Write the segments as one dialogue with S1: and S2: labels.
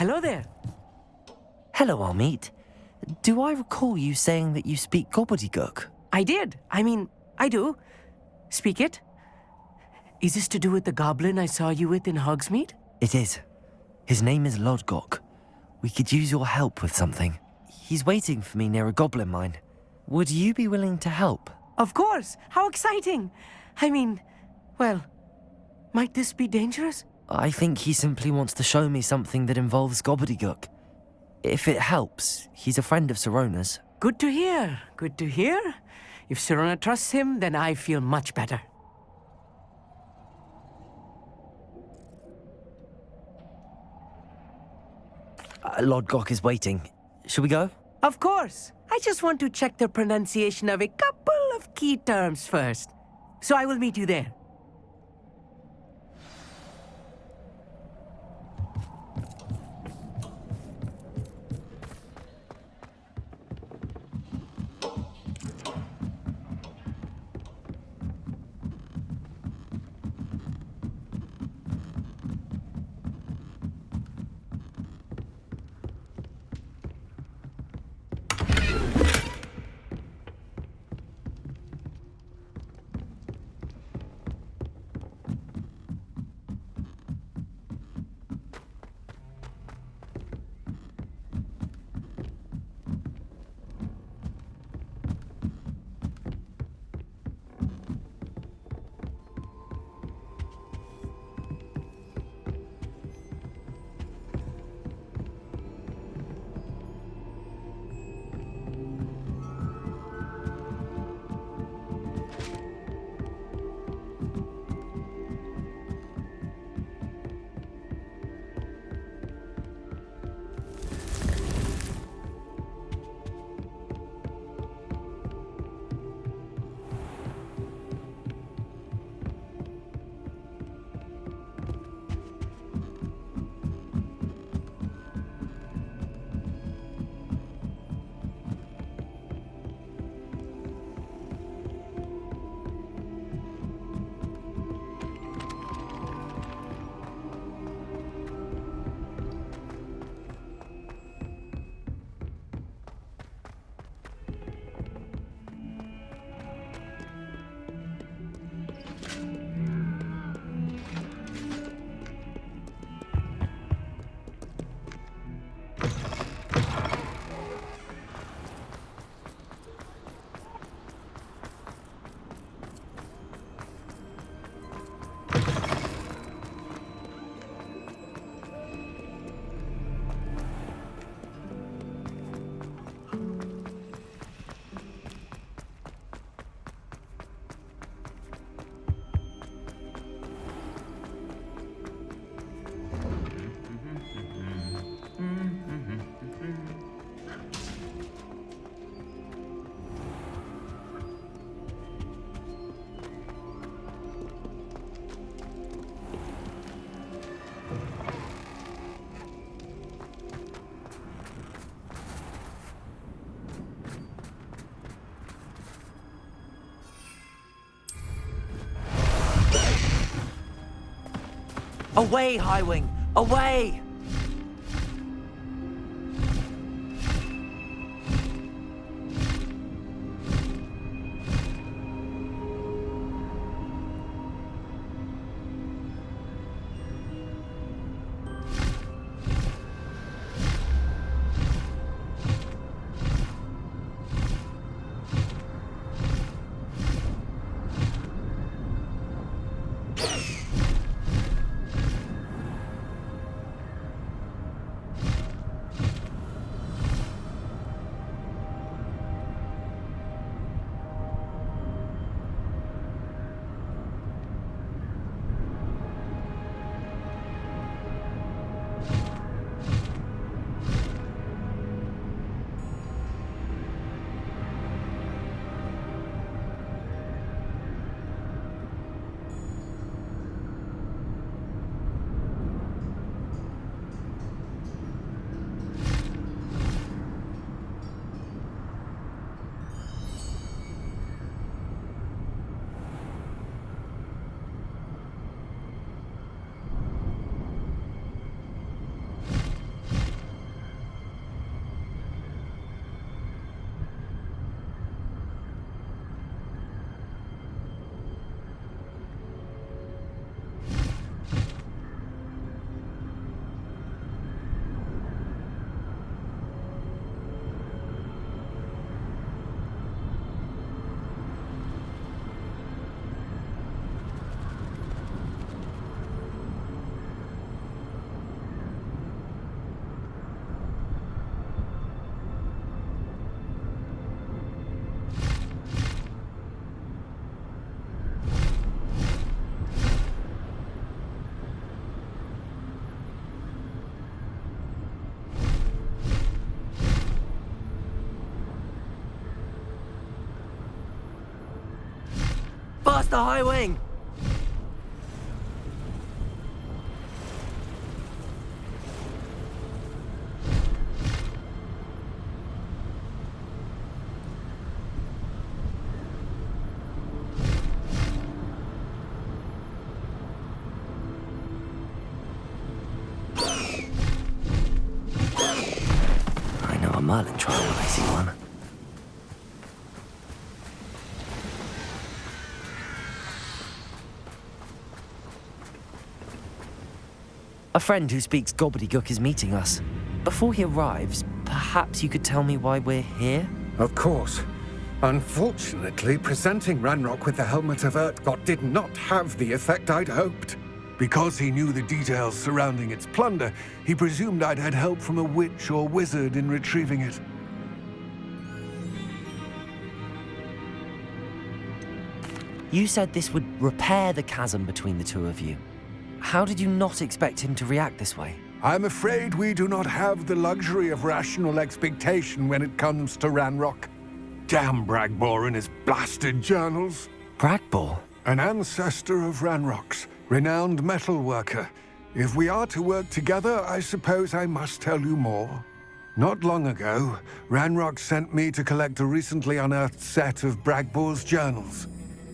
S1: Hello there.
S2: Hello, Amit. Do I recall you saying that you speak gobbledygook?
S1: I did. I do. Speak it. Is this to do with the goblin I saw you with in Hogsmeade?
S2: It is. His name is Lodgok. We could use your help with something. He's waiting for me near a goblin mine. Would you be willing to help?
S1: Of course. How exciting. Well, might this be dangerous?
S2: I think he simply wants to show me something that involves gobbledygook. If it helps, he's a friend of Sirona's.
S1: Good to hear. Good to hear. If Sirona trusts him, then I feel much better.
S2: Lodgok is waiting. Shall we go?
S1: Of course. I just want to check the pronunciation of a couple of key terms first. So I will meet you there.
S2: Away, Highwing! Away! the High Wing! I know a Merlin trial when I see one. A friend who speaks gobbledygook is meeting us. Before he arrives, perhaps you could tell me why we're here?
S3: Of course. Unfortunately, presenting Ranrock with the Helmet of Urtkot did not have the effect I'd hoped. Because he knew the details surrounding its plunder, he presumed I'd had help from a witch or wizard in retrieving it.
S2: You said this would repair the chasm between the two of you. How did you not expect him to react this way?
S3: I'm afraid we do not have the luxury of rational expectation when it comes to Ranrock. Damn Bragbor and his blasted journals.
S2: Bragbor?
S3: An ancestor of Ranrock's, renowned metal worker. If we are to work together, I suppose I must tell you more. Not long ago, Ranrock sent me to collect a recently unearthed set of Bragbor's journals.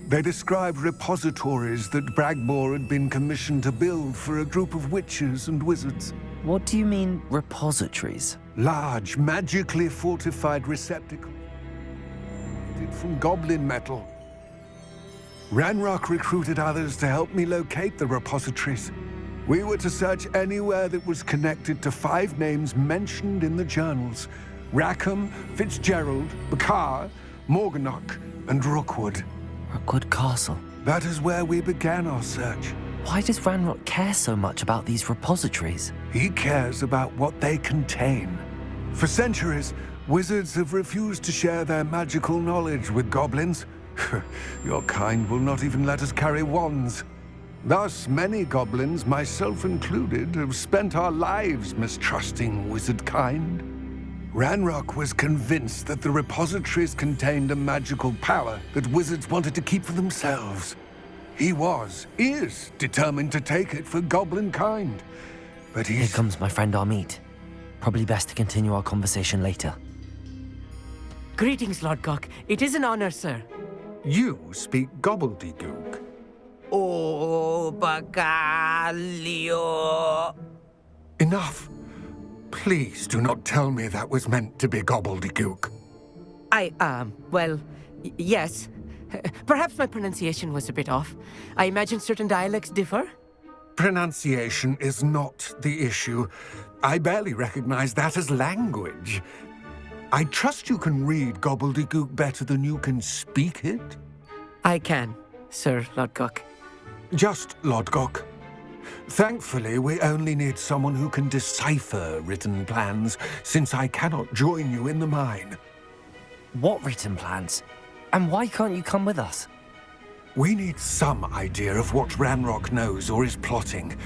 S3: They described repositories that Bragbor had been commissioned to build for a group of witches and wizards.
S2: What do you mean, repositories?
S3: Large, magically fortified receptacles from goblin metal. Ranrock recruited others to help me locate the repositories. We were to search anywhere that was connected to 5 names mentioned in the journals: Rackham, Fitzgerald, Bakar, Morganach, and Rookwood.
S2: Rookwood Castle.
S3: That is where we began our search.
S2: Why does Ranrock care so much about these repositories?
S3: He cares about what they contain. For centuries, wizards have refused to share their magical knowledge with goblins. Your kind will not even let us carry wands. Thus, many goblins, myself included, have spent our lives mistrusting wizard kind. Ranrock was convinced that the repositories contained a magical power that wizards wanted to keep for themselves. He is determined to take it for goblin kind. But
S2: Here comes my friend Amit. Probably best to continue our conversation later.
S1: Greetings, Lord Gok. It is an honor, sir.
S3: You speak gobbledygook.
S4: Oh, Bagalio.
S3: Enough. Please do not tell me that was meant to be gobbledygook.
S1: Yes. Perhaps my pronunciation was a bit off. I imagine certain dialects differ.
S3: Pronunciation is not the issue. I barely recognize that as language. I trust you can read gobbledygook better than you can speak it?
S1: I can, Sir Lord Gok.
S3: Just Lodgok. Thankfully, we only need someone who can decipher written plans, since I cannot join you in the mine.
S2: What written plans? And why can't you come with us?
S3: We need some idea of what Ranrock knows or is plotting.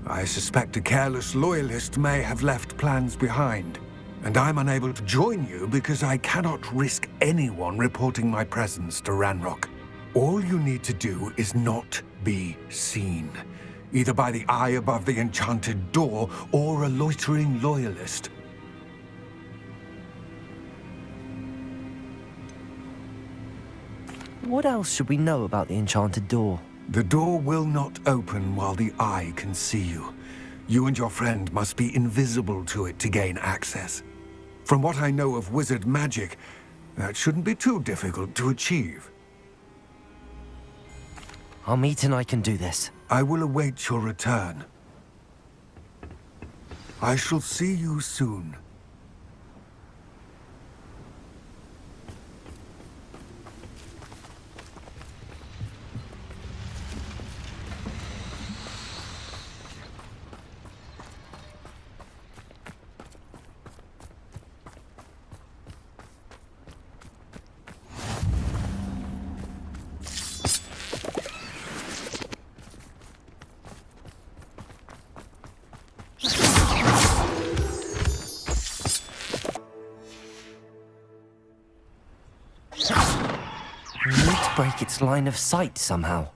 S3: I suspect a careless loyalist may have left plans behind. And I'm unable to join you because I cannot risk anyone reporting my presence to Ranrock. All you need to do is not be seen, either by the eye above the enchanted door or a loitering loyalist.
S2: What else should we know about the enchanted door?
S3: The door will not open while the eye can see you. You and your friend must be invisible to it to gain access. From what I know of wizard magic, that shouldn't be too difficult to achieve.
S2: Amit and I can do this.
S3: I will await your return. I shall see you soon.
S2: break its line of sight somehow.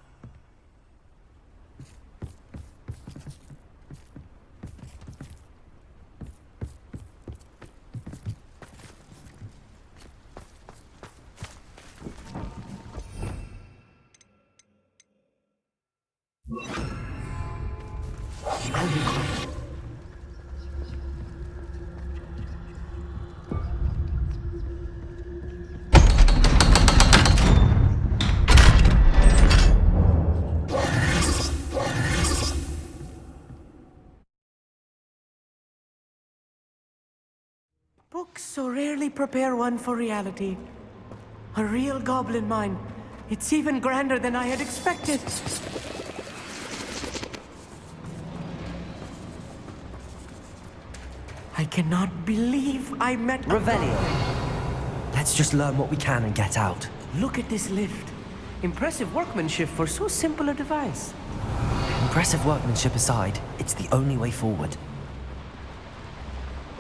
S1: Books so rarely prepare one for reality. A real goblin mine. It's even grander than I had expected. I cannot believe I met
S2: Revelio. Let's just learn what we can and get out.
S1: Look at this lift. Impressive workmanship for so simple a device.
S2: Impressive workmanship aside, it's the only way forward.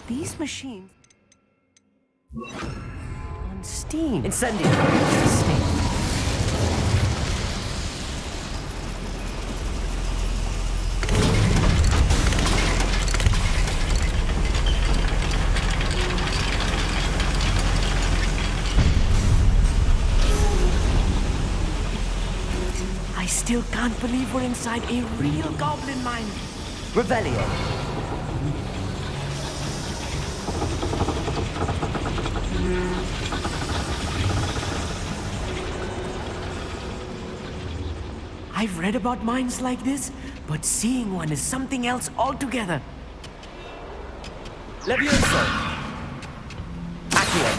S1: These machines... on steam.
S2: Incendio!
S1: Interesting. I still can't believe we're inside a real goblin mine.
S2: Revelio.
S1: I've read about mines like this, but seeing one is something else altogether.
S2: Levioso. Accio.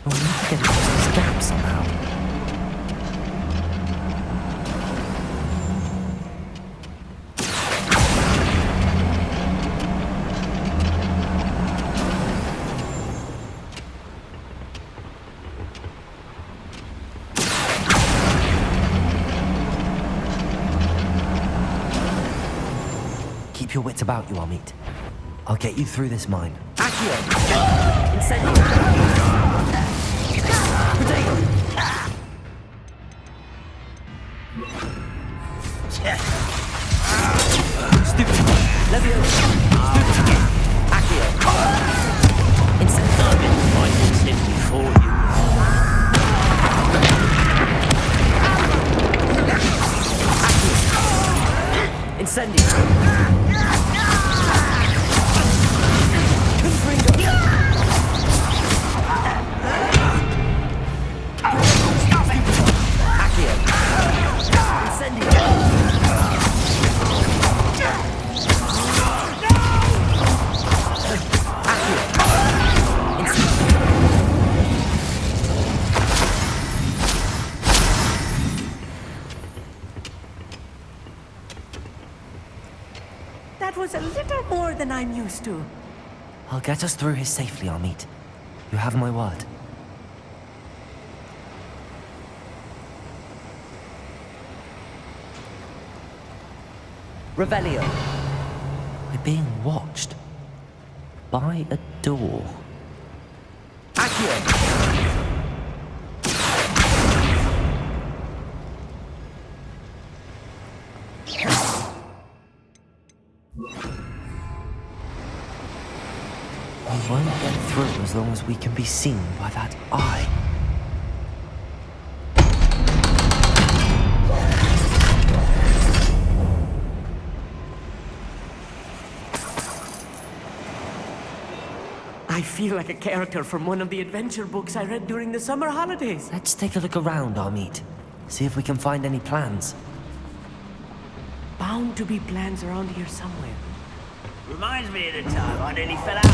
S2: We need to get across this gap somehow. Keep your wits about you, Amit. I'll get you through this mine. Accio! Incendio! Protego! Stupid! Levioso! Stupid! Accio! Incendio!
S4: I've been fighting since before you.
S2: Accio! Incendio!
S1: That was a little more than I'm used to.
S2: I'll get us through here safely, Amit. You have my word. Revelio. We're being watched. By a door. Accio! We won't get through as long as we can be seen by that eye.
S1: I feel like a character from one of the adventure books I read during the summer holidays.
S2: Let's take a look around, Amit. See if we can find any plans.
S1: Bound to be plans around here somewhere.
S4: Reminds me of the time I nearly fell out.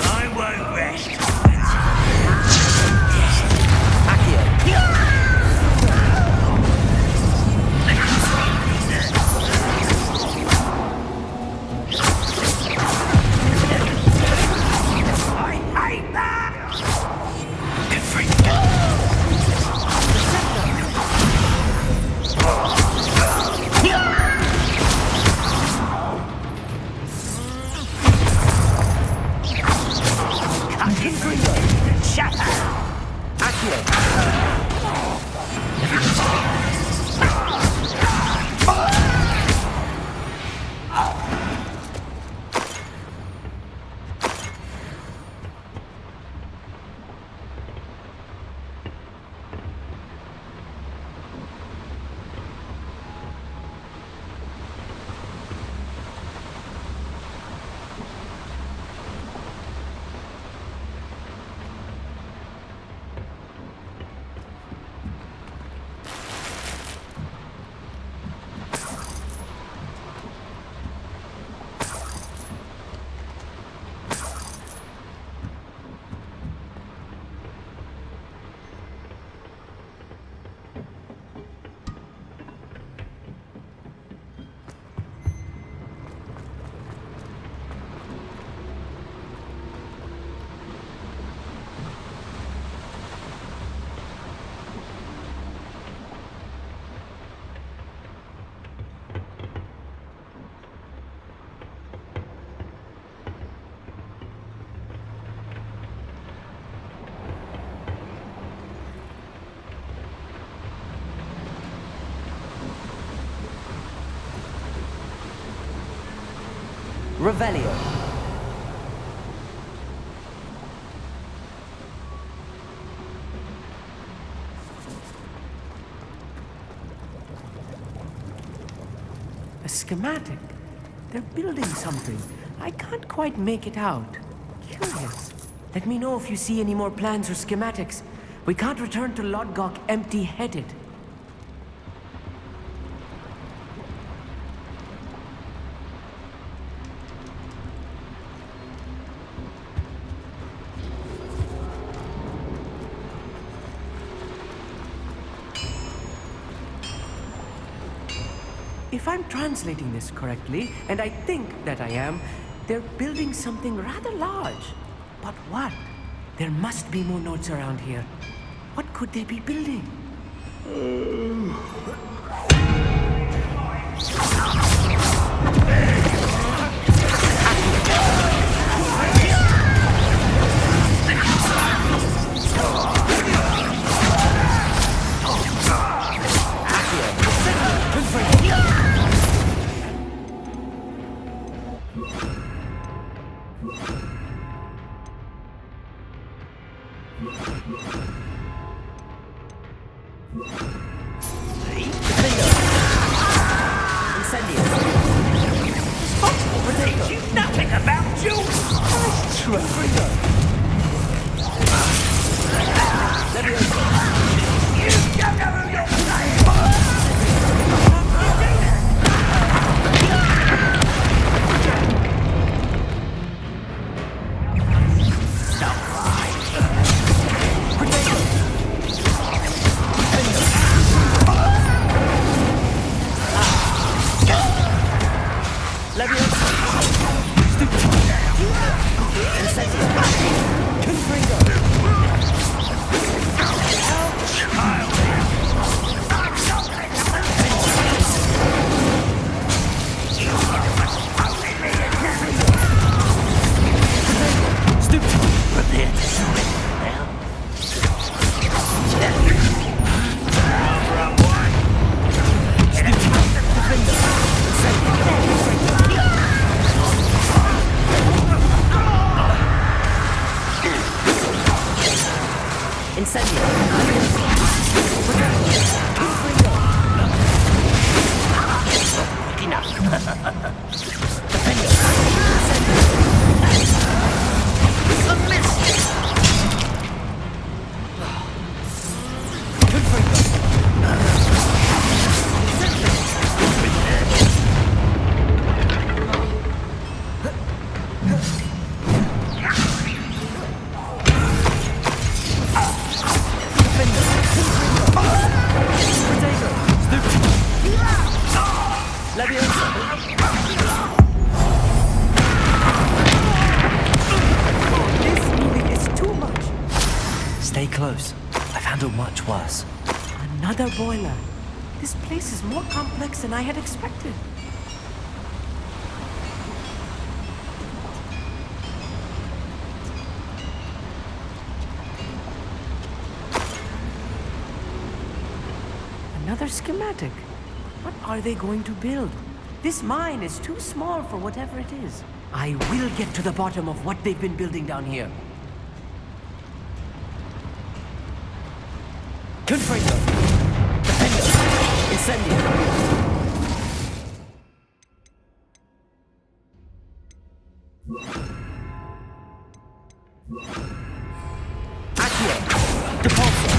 S4: I won't rest. Touch it. Shatter.
S2: Revelio.
S1: A schematic. They're building something. I can't quite make it out. Curious. Let me know if you see any more plans or schematics. We can't return to Lodgok empty-headed. If I'm translating this correctly, and I think that I am, they're building something rather large. But what? There must be more notes around here. What could they be building?
S4: Nothing about you!
S2: Stay close. I've handled much worse.
S1: Another boiler. This place is more complex than I had expected. Another schematic. What are they going to build? This mine is too small for whatever it is. I will get to the bottom of what they've been building down here. Confringo! Defender! Incendio! Accio! Depulso!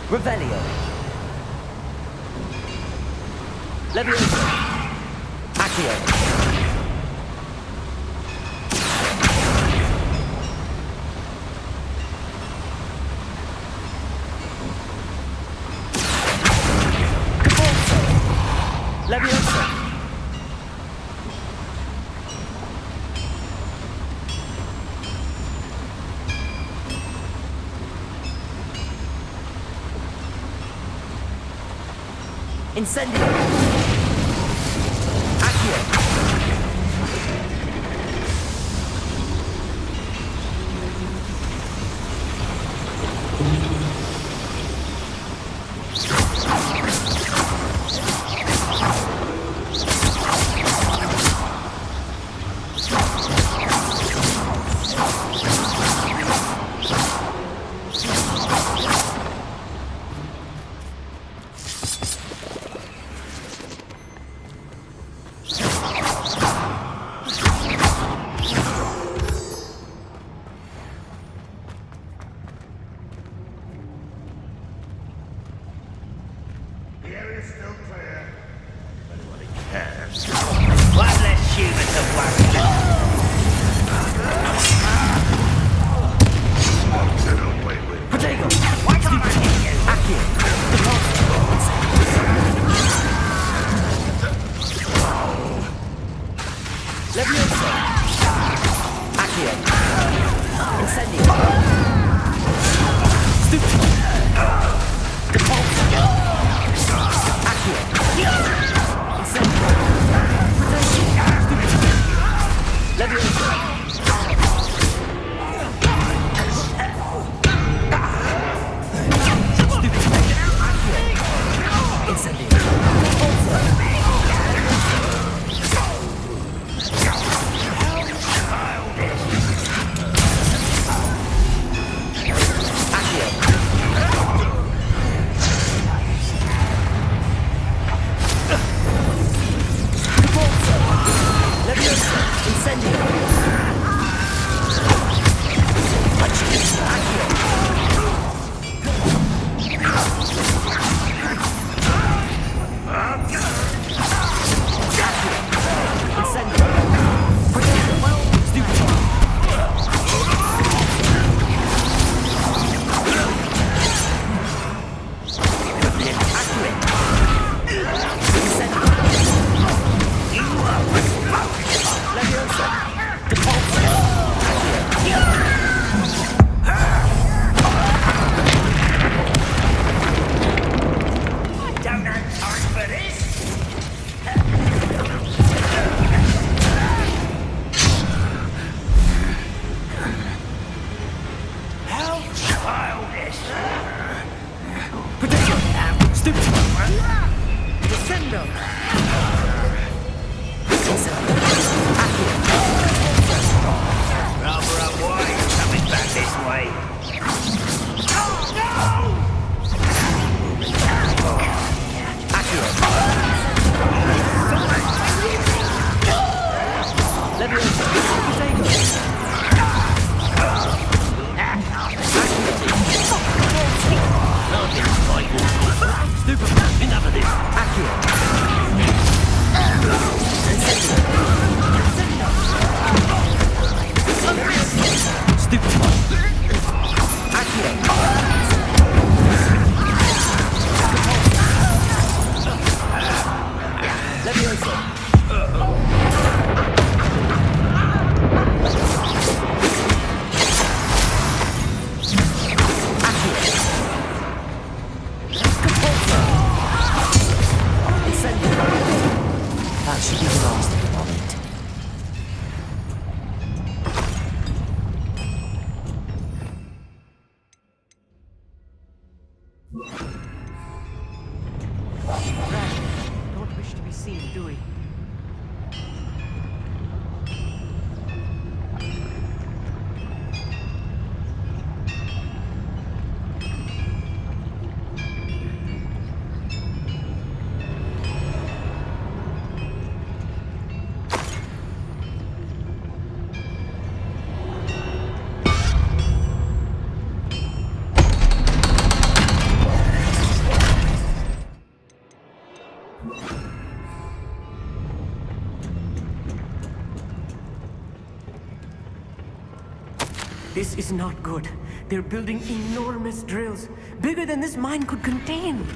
S1: Revelio. Levioso. Accio. Depulso. Levioso. Incendio! Accio!
S4: One less human to worry about.
S1: Protego!
S4: Why can't I hear you?
S1: Accio! Depulso! Levioso! Accio! Incendio! Stupido! Depulso! Accio! Incendio! Stupido! Levioso! Stupido!
S2: That should be the last of them, I'll eat.
S1: Don't wish to be seen, do we? This is not good. They're building enormous drills, bigger than this mine could contain.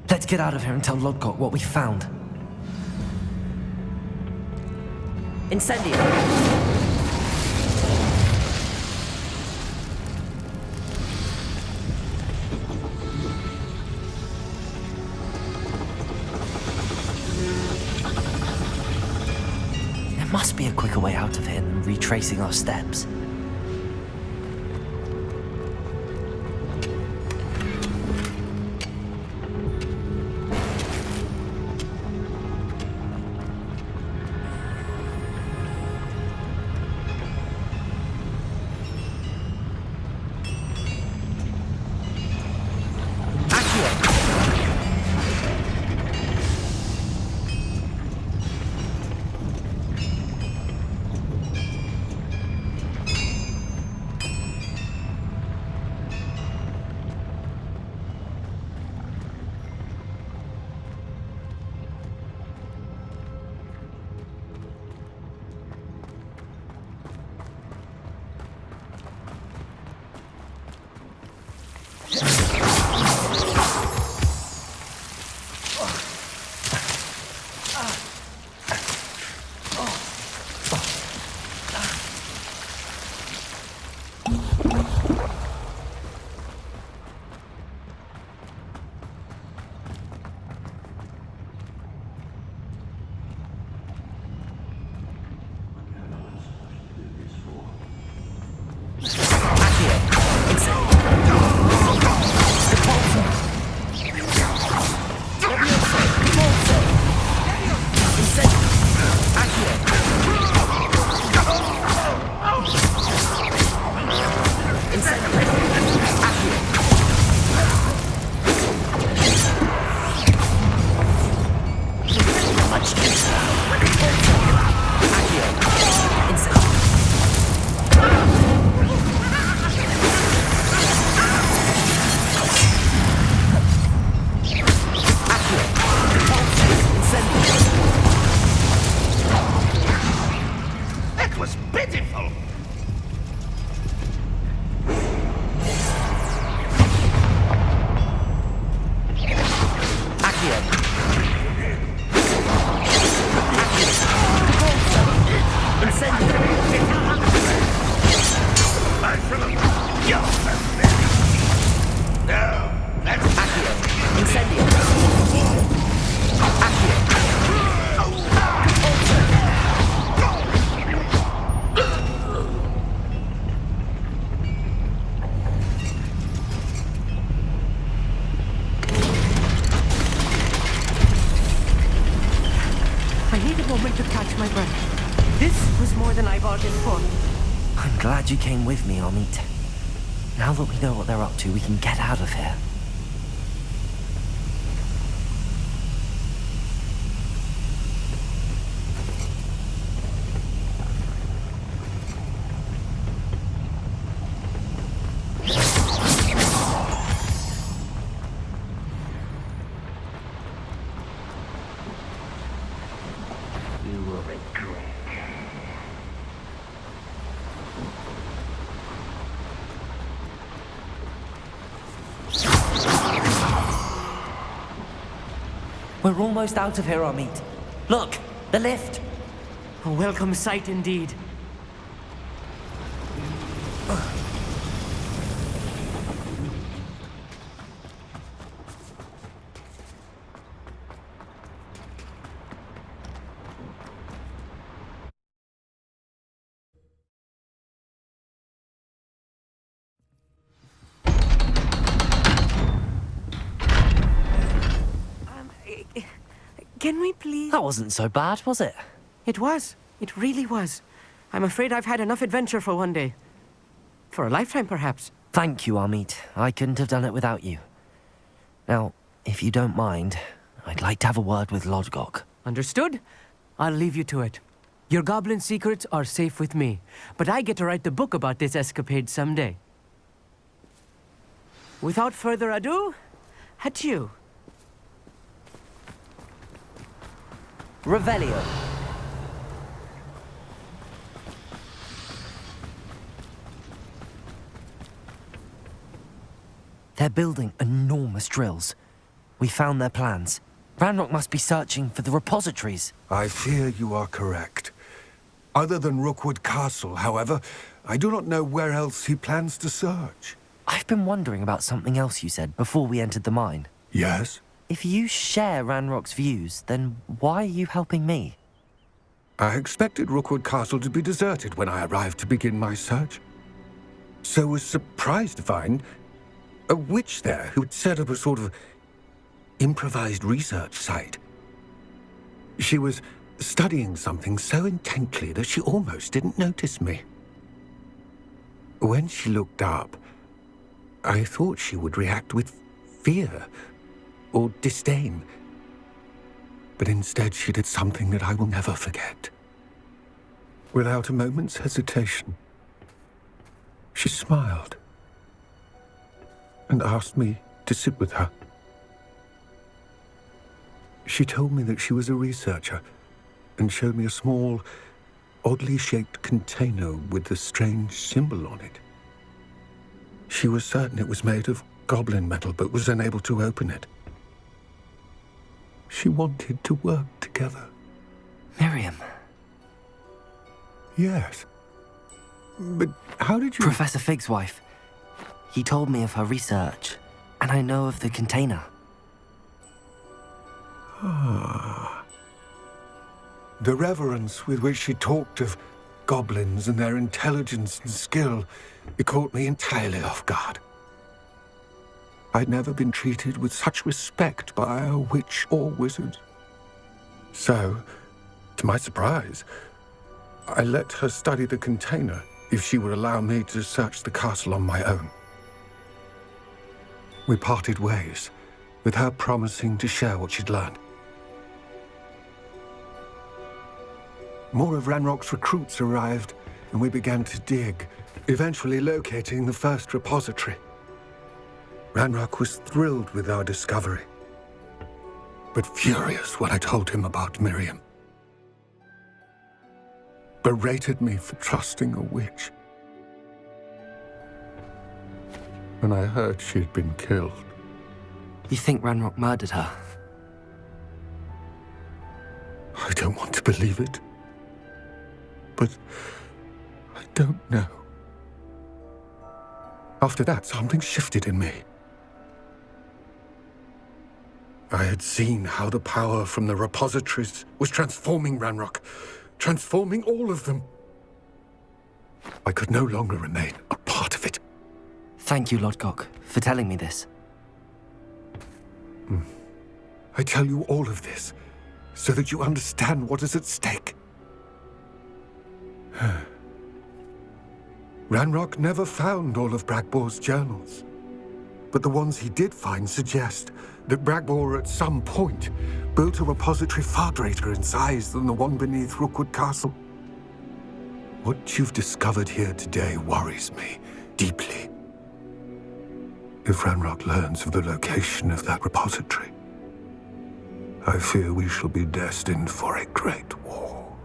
S2: Let's get out of here and tell Lodgok what we found. Incendio! There must be a quicker way out of here than retracing our steps. I'm glad you came with me, Amit. Now that we know what they're up to, we can get out of here. We're almost out of here, Amit. Look, the lift.
S1: A welcome sight indeed. Can we please...
S2: That wasn't so bad, was it?
S1: It was. It really was. I'm afraid I've had enough adventure for one day. For a lifetime, perhaps.
S2: Thank you, Amit. I couldn't have done it without you. Now, if you don't mind, I'd like to have a word with Lodgok.
S1: Understood? I'll leave you to it. Your goblin secrets are safe with me, but I get to write the book about this escapade someday. Without further ado, adieu.
S2: Revelio. They're building enormous drills. We found their plans. Ranrock must be searching for the repositories.
S3: I fear you are correct. Other than Rookwood Castle, however, I do not know where else he plans to search.
S2: I've been wondering about something else you said before we entered the mine.
S3: Yes?
S2: If you share Ranrock's views, then why are you helping me?
S3: I expected Rookwood Castle to be deserted when I arrived to begin my search. So was surprised to find a witch there who had set up a sort of improvised research site. She was studying something so intently that she almost didn't notice me. When she looked up, I thought she would react with fear or disdain. But instead she did something that I will never forget. Without a moment's hesitation, she smiled and asked me to sit with her. She told me that she was a researcher and showed me a small, oddly shaped container with a strange symbol on it. She was certain it was made of goblin metal, but was unable to open it. She wanted to work together.
S2: Miriam.
S3: Yes. But how did you...
S2: Professor Fig's wife. He told me of her research, and I know of the container.
S3: Ah. The reverence with which she talked of goblins and their intelligence and skill, it caught me entirely off guard. I'd never been treated with such respect by a witch or wizard. So, to my surprise, I let her study the container if she would allow me to search the castle on my own. We parted ways, with her promising to share what she'd learned. More of Ranrock's recruits arrived, and we began to dig, eventually locating the first repository. Ranrock was thrilled with our discovery, but furious when I told him about Miriam. Berated me for trusting a witch. When I heard she'd been killed.
S2: You think Ranrock murdered her?
S3: I don't want to believe it, but I don't know. After that, something shifted in me. I had seen how the power from the repositories was transforming Ranrock, transforming all of them. I could no longer remain a part of it.
S2: Thank you, Lodgok, for telling me this.
S3: I tell you all of this so that you understand what is at stake. Ranrock never found all of Bragbor's journals, but the ones he did find suggest that Bragbor at some point built a repository far greater in size than the one beneath Rookwood Castle. What you've discovered here today worries me deeply. If Ranrock learns of the location of that repository, I fear we shall be destined for a great war.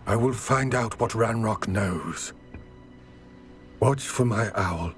S3: I will find out what Ranrock knows. Watch for my owl.